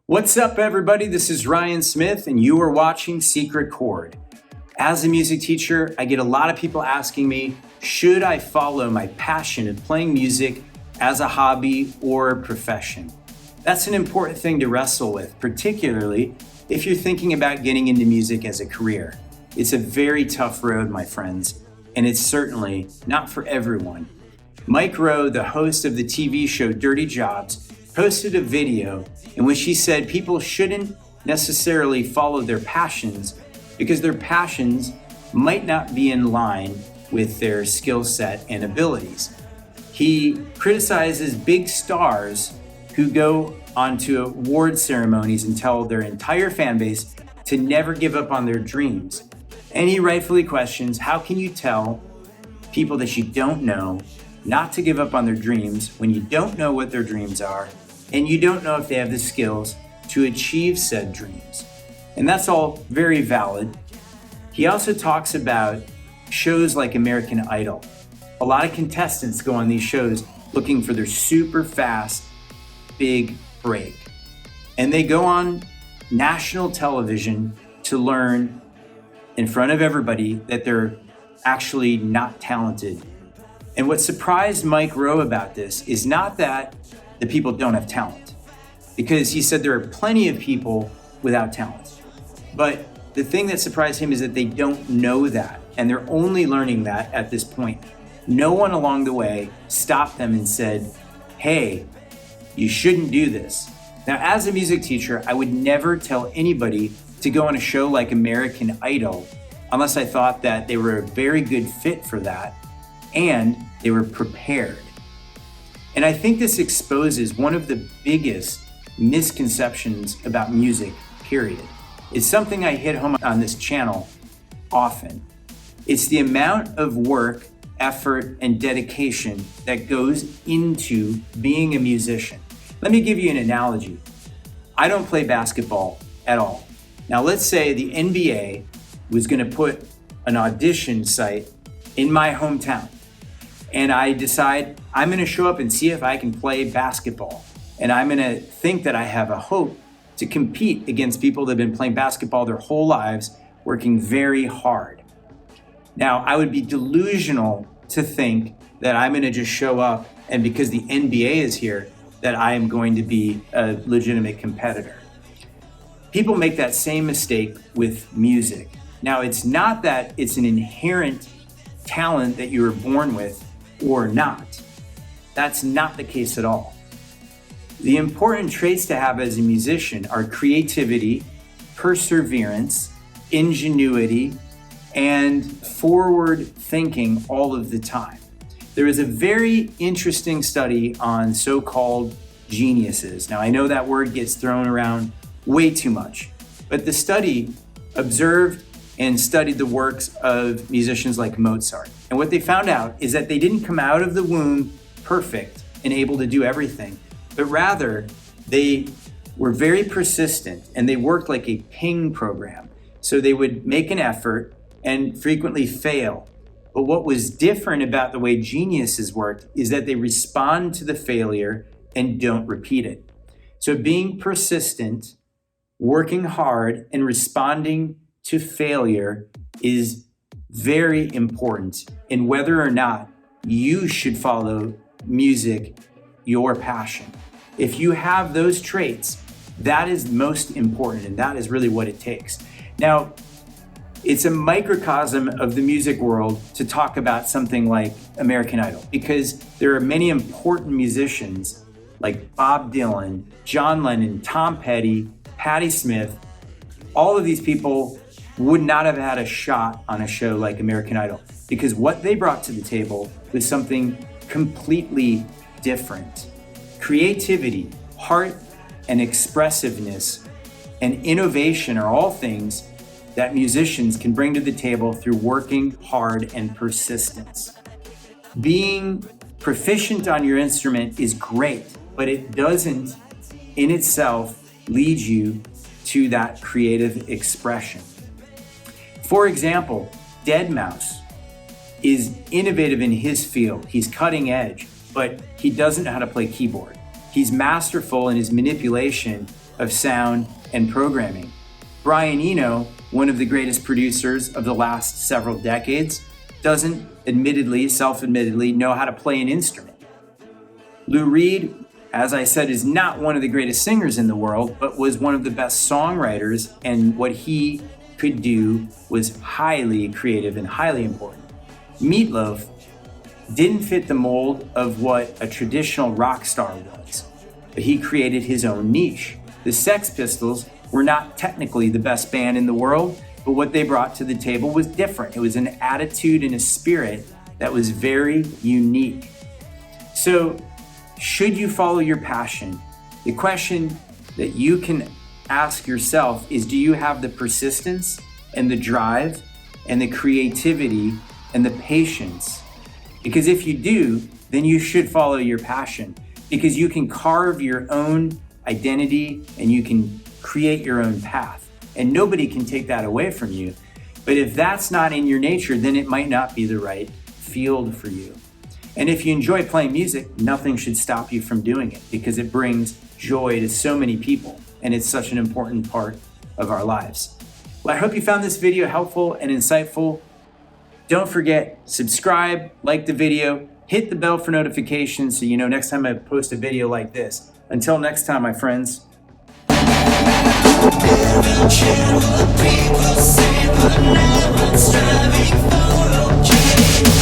What's up, everybody? This is Ryan Smith, and you are watching Secret Chord. As a music teacher, I get a lot of people asking me, should I follow my passion of playing music as a hobby or a profession? That's an important thing to wrestle with, particularly if you're thinking about getting into music as a career. It's a very tough road, my friends, and it's certainly not for everyone. Mike Rowe, the host of the TV show Dirty Jobs, posted a video in which he said people shouldn't necessarily follow their passions because their passions might not be in line with their skill set and abilities. He criticizes big stars who go onto award ceremonies and tell their entire fan base to never give up on their dreams. And he rightfully questions, how can you tell people that you don't know not to give up on their dreams when you don't know what their dreams are and you don't know if they have the skills to achieve said dreams? And that's all very valid. He also talks about shows like American Idol. A lot of contestants go on these shows looking for their super fast, big break. And they go on national television to learn in front of everybody that they're actually not talented. And what surprised Mike Rowe about this is not that the people don't have talent, because he said there are plenty of people without talent. But the thing that surprised him is that they don't know that, and they're only learning that at this point. No one along the way stopped them and said, hey, you shouldn't do this. Now, as a music teacher, I would never tell anybody to go on a show like American Idol unless I thought that they were a very good fit for that and they were prepared. And I think this exposes one of the biggest misconceptions about music, period. It's something I hit home on this channel often. It's the amount of work, effort, and dedication that goes into being a musician. Let me give you an analogy. I don't play basketball at all. Now, let's say the NBA was going to put an audition site in my hometown, and I decide I'm going to show up and see if I can play basketball. And I'm going to think that I have a hope to compete against people that have been playing basketball their whole lives, working very hard. Now, I would be delusional to think that I'm going to just show up and because the NBA is here, that I am going to be a legitimate competitor. People make that same mistake with music. Now, it's not that it's an inherent talent that you were born with or not. That's not the case at all. The important traits to have as a musician are creativity, perseverance, ingenuity, and forward thinking all of the time. There is a very interesting study on so-called geniuses. Now, I know that word gets thrown around way too much, but the study observed and studied the works of musicians like Mozart. And what they found out is that they didn't come out of the womb perfect and able to do everything, but rather they were very persistent and they worked like a ping program. So they would make an effort and frequently fail. But what was different about the way geniuses worked is that they respond to the failure and don't repeat it. So being persistent, working hard, and responding to failure is very important in whether or not you should follow music, your passion. If you have those traits, that is most important, and that is really what it takes. Now, it's a microcosm of the music world to talk about something like American Idol, because there are many important musicians like Bob Dylan, John Lennon, Tom Petty, Patti Smith. All of these people would not have had a shot on a show like American Idol because what they brought to the table was something completely different. Creativity, heart, and expressiveness and innovation are all things that musicians can bring to the table through working hard and persistence. Being proficient on your instrument is great, but it doesn't in itself lead you to that creative expression. For example, Deadmau5 is innovative in his field. He's cutting edge, but he doesn't know how to play keyboard. He's masterful in his manipulation of sound and programming. Brian Eno, one of the greatest producers of the last several decades, doesn't self-admittedly know how to play an instrument. Lou Reed, as I said, is not one of the greatest singers in the world, but was one of the best songwriters, and what he could do was highly creative and highly important. Meatloaf didn't fit the mold of what a traditional rock star was, but he created his own niche. The Sex Pistols were not technically the best band in the world, but what they brought to the table was different. It was an attitude and a spirit that was very unique. So, should you follow your passion? The question that you can ask yourself is, do you have the persistence and the drive and the creativity and the patience? Because if you do, then you should follow your passion, because you can carve your own identity and you can create your own path, and nobody can take that away from you. But if that's not in your nature, then it might not be the right field for you. And if you enjoy playing music, nothing should stop you from doing it, because it brings joy to so many people, and it's such an important part of our lives. Well, I hope you found this video helpful and insightful. Don't forget, subscribe, like the video, hit the bell for notifications so you know next time I post a video like this. Until next time, my friends. People say, but never striving for